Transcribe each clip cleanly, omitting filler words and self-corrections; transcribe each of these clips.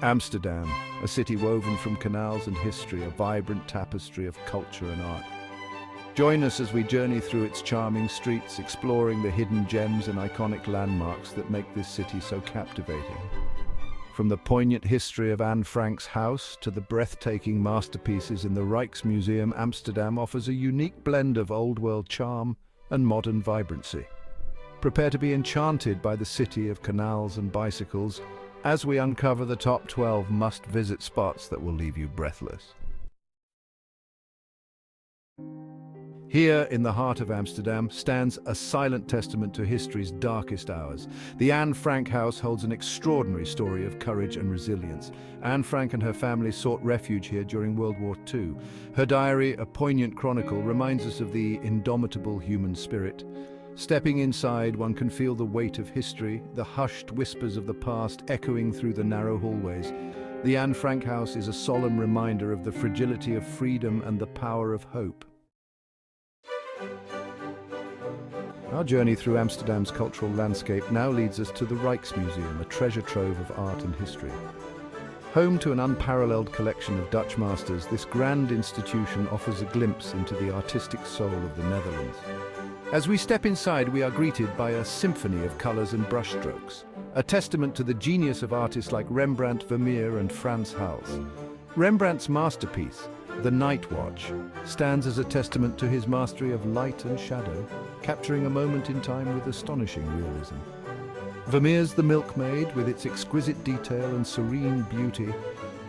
Amsterdam, a city woven from canals and history, a vibrant tapestry of culture and art. Join us as we journey through its charming streets, exploring the hidden gems and iconic landmarks that make this city so captivating. From the poignant history of AnneFrankHouse to the breathtaking masterpieces in the Rijksmuseum, Amsterdam offers a unique blend of old-world charm and modern vibrancy. Prepare to be enchanted by the city of canals and bicycles as we uncover the top 12 must-visit spots that will leave you breathless. Here, in the heart of Amsterdam, stands a silent testament to history's darkest hours. The AnneFrankHouse holds an extraordinary story of courage and resilience. Anne Frank and her family sought refuge here during World War II. Her diary, a poignant chronicle, reminds us of the indomitable human spirit. Stepping inside, one can feel the weight of history, the hushed whispers of the past echoing through the narrow hallways. The AnneFrankHouse is a solemn reminder of the fragility of freedom and the power of hope. Our journey through Amsterdam's cultural landscape now leads us to the Rijksmuseum, a treasure trove of art and history. Home to an unparalleled collection of Dutch masters, this grand institution offers a glimpse into the artistic soul of the Netherlands. As we step inside, we are greeted by a symphony of colors and brushstrokes, a testament to the genius of artists like Rembrandt, Vermeer and Frans Hals. Rembrandt's masterpiece, The Night Watch, stands as a testament to his mastery of light and shadow, capturing a moment in time with astonishing realism. Vermeer's The Milkmaid, with its exquisite detail and serene beauty,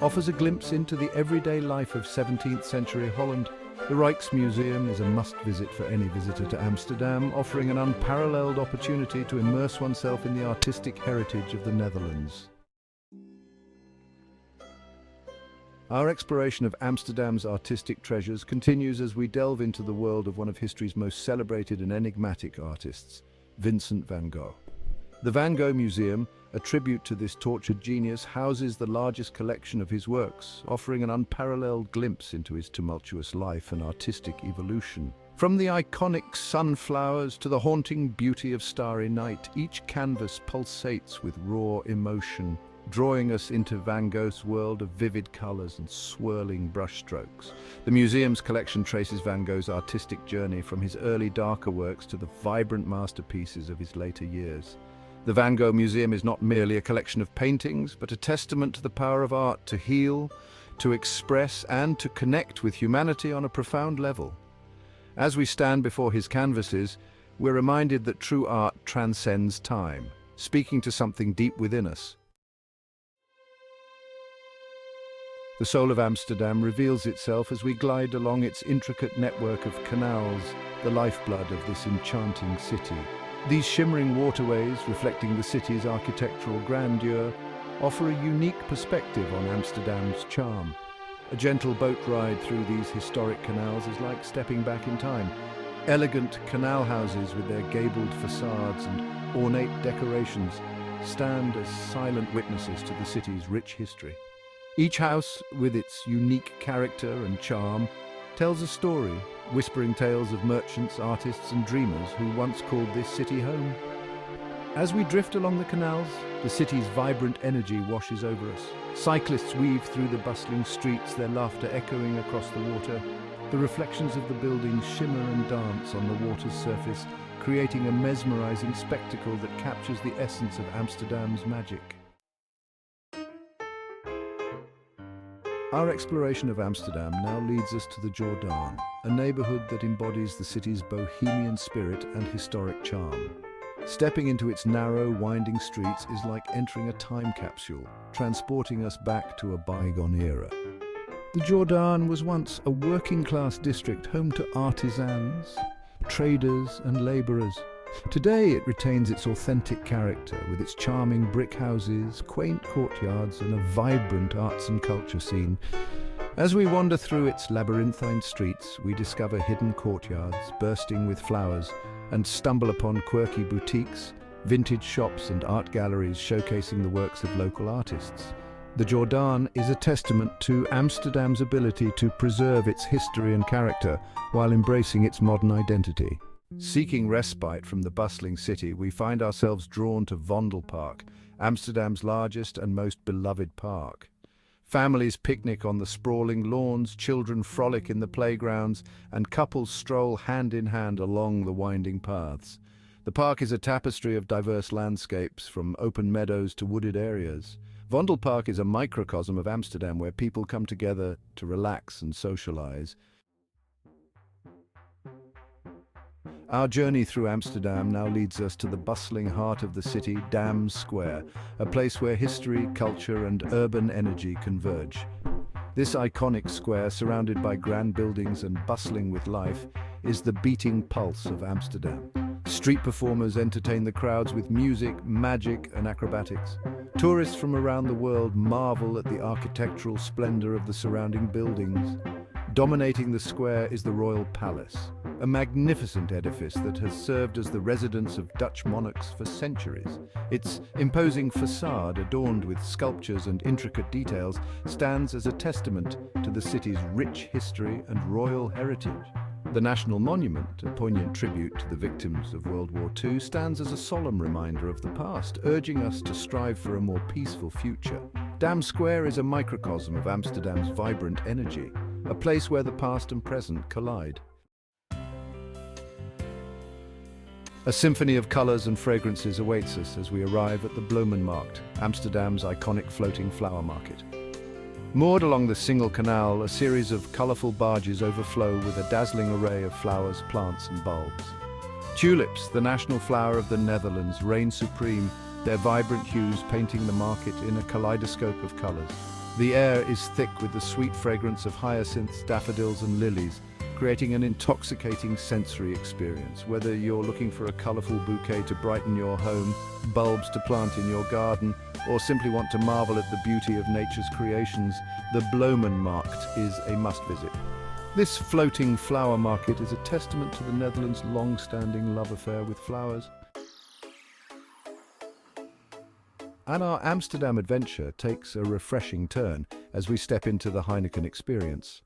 offers a glimpse into the everyday life of 17th century Holland. The Rijksmuseum is a must-visit for any visitor to Amsterdam, offering an unparalleled opportunity to immerse oneself in the artistic heritage of the Netherlands. Our exploration of Amsterdam's artistic treasures continues as we delve into the world of one of history's most celebrated and enigmatic artists, Vincent van Gogh. The VanGoghMuseum, a tribute to this tortured genius, houses the largest collection of his works, offering an unparalleled glimpse into his tumultuous life and artistic evolution. From the iconic sunflowers to the haunting beauty of Starry Night, each canvas pulsates with raw emotion, drawing us into Van Gogh's world of vivid colors and swirling brushstrokes. The museum's collection traces Van Gogh's artistic journey from his early darker works to the vibrant masterpieces of his later years. The Van Gogh Museum is not merely a collection of paintings, but a testament to the power of art to heal, to express, and to connect with humanity on a profound level. As we stand before his canvases, we're reminded that true art transcends time, speaking to something deep within us. The soul of Amsterdam reveals itself as we glide along its intricate network of canals, the lifeblood of this enchanting city. These shimmering waterways, reflecting the city's architectural grandeur, offer a unique perspective on Amsterdam's charm. A gentle boat ride through these historic canals is like stepping back in time. Elegant canal houses with their gabled facades and ornate decorations stand as silent witnesses to the city's rich history. Each house, with its unique character and charm, tells a story, whispering tales of merchants, artists and dreamers who once called this city home. As we drift along the canals, the city's vibrant energy washes over us. Cyclists weave through the bustling streets, their laughter echoing across the water. The reflections of the buildings shimmer and dance on the water's surface, creating a mesmerizing spectacle that captures the essence of Amsterdam's magic. Our exploration of Amsterdam now leads us to the Jordaan, a neighborhood that embodies the city's bohemian spirit and historic charm. Stepping into its narrow, winding streets is like entering a time capsule, transporting us back to a bygone era. The Jordaan was once a working-class district home to artisans, traders and laborers. Today it retains its authentic character with its charming brick houses, quaint courtyards and a vibrant arts and culture scene. As we wander through its labyrinthine streets, we discover hidden courtyards bursting with flowers and stumble upon quirky boutiques, vintage shops and art galleries showcasing the works of local artists. The Jordaan is a testament to Amsterdam's ability to preserve its history and character while embracing its modern identity. Seeking respite from the bustling city, we find ourselves drawn to Vondelpark, Amsterdam's largest and most beloved park. Families picnic on the sprawling lawns, children frolic in the playgrounds, and couples stroll hand in hand along the winding paths. The park is a tapestry of diverse landscapes, from open meadows to wooded areas. Vondelpark is a microcosm of Amsterdam where people come together to relax and socialize. Our journey through Amsterdam now leads us to the bustling heart of the city, DamSquare, a place where history, culture, and urban energy converge. This iconic square, surrounded by grand buildings and bustling with life, is the beating pulse of Amsterdam. Street performers entertain the crowds with music, magic, and acrobatics. Tourists from around the world marvel at the architectural splendor of the surrounding buildings. Dominating the square is the RoyalPalace, a magnificent edifice that has served as the residence of Dutch monarchs for centuries. Its imposing facade, adorned with sculptures and intricate details, stands as a testament to the city's rich history and royal heritage. The National Monument, a poignant tribute to the victims of World War II, stands as a solemn reminder of the past, urging us to strive for a more peaceful future. DamSquare is a microcosm of Amsterdam's vibrant energy, a place where the past and present collide. A symphony of colors and fragrances awaits us as we arrive at the VloemenMarkt, Amsterdam's iconic floating flower market. Moored along the single canal, a series of colorful barges overflow with a dazzling array of flowers, plants, and bulbs. Tulips, the national flower of the Netherlands, reign supreme, their vibrant hues painting the market in a kaleidoscope of colors. The air is thick with the sweet fragrance of hyacinths, daffodils, and lilies, creating an intoxicating sensory experience. Whether you're looking for a colorful bouquet to brighten your home, bulbs to plant in your garden, or simply want to marvel at the beauty of nature's creations, the VloemenMarkt is a must-visit. This floating flower market is a testament to the Netherlands' long-standing love affair with flowers. And our Amsterdam adventure takes a refreshing turn as we step into the HeinekenExperience,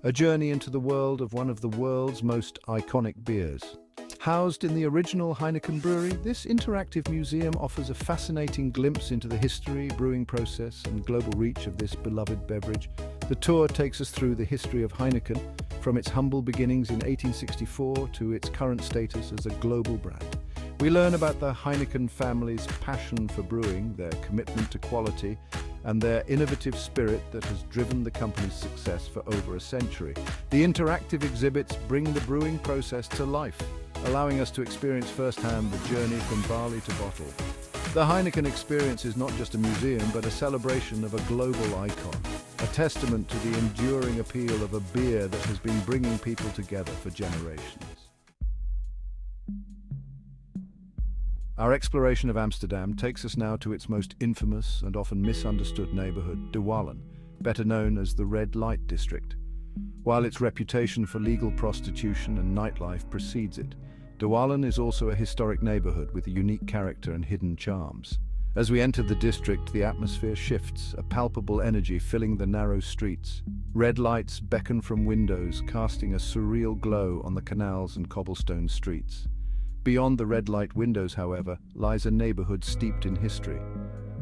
a journey into the world of one of the world's most iconic beers. Housed in the original Heineken brewery, this interactive museum offers a fascinating glimpse into the history, brewing process, and global reach of this beloved beverage. The tour takes us through the history of Heineken, from its humble beginnings in 1864 to its current status as a global brand. We learn about the Heineken family's passion for brewing, their commitment to quality, and their innovative spirit that has driven the company's success for over a century. The interactive exhibits bring the brewing process to life, allowing us to experience firsthand the journey from barley to bottle. The HeinekenExperience is not just a museum, but a celebration of a global icon, a testament to the enduring appeal of a beer that has been bringing people together for generations. Our exploration of Amsterdam takes us now to its most infamous and often misunderstood neighborhood, De Wallen, better known as the RedLightDistrict. While its reputation for legal prostitution and nightlife precedes it, De Wallen is also a historic neighborhood with a unique character and hidden charms. As we enter the district, the atmosphere shifts, a palpable energy filling the narrow streets. Red lights beckon from windows, casting a surreal glow on the canals and cobblestone streets. Beyond the red light windows, however, lies a neighborhood steeped in history.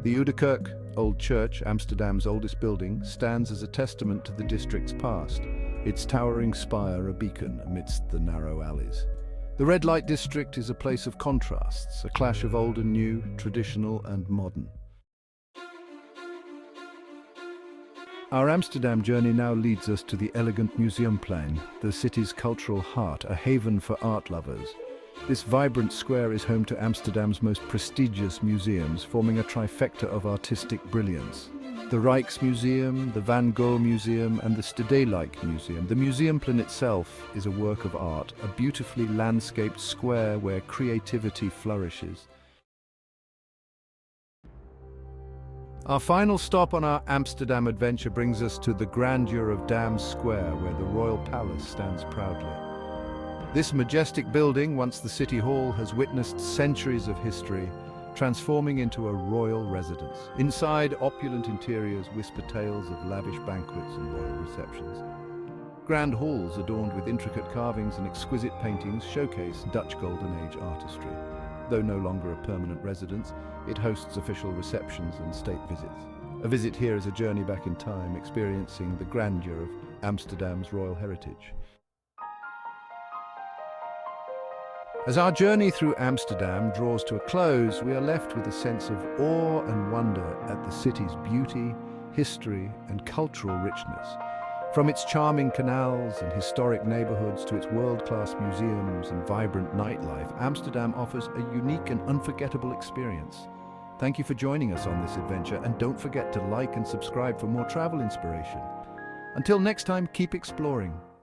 The Oude Kerk, Old Church, Amsterdam's oldest building, stands as a testament to the district's past, its towering spire a beacon amidst the narrow alleys. The Red Light District is a place of contrasts, a clash of old and new, traditional and modern. Our Amsterdam journey now leads us to the elegant Museumplein, the city's cultural heart, a haven for art lovers. This vibrant square is home to Amsterdam's most prestigious museums, forming a trifecta of artistic brilliance. The Rijksmuseum, the VanGoghMuseum, and the Stedelijk Museum. The Museumplein itself is a work of art, a beautifully landscaped square where creativity flourishes. Our final stop on our Amsterdam adventure brings us to the grandeur of DamSquare, where the RoyalPalace stands proudly. This majestic building, once the City Hall, has witnessed centuries of history, transforming into a royal residence. Inside, opulent interiors whisper tales of lavish banquets and royal receptions. grand halls adorned with intricate carvings and exquisite paintings showcase Dutch Golden Age artistry. Though no longer a permanent residence, it hosts official receptions and state visits. A visit here is a journey back in time, experiencing the grandeur of Amsterdam's royal heritage. As our journey through Amsterdam draws to a close, we are left with a sense of awe and wonder at the city's beauty, history, and cultural richness. From its charming canals and historic neighborhoods to its world-class museums and vibrant nightlife, Amsterdam offers a unique and unforgettable experience. Thank you for joining us on this adventure, and don't forget to like and subscribe for more travel inspiration. Until next time, keep exploring.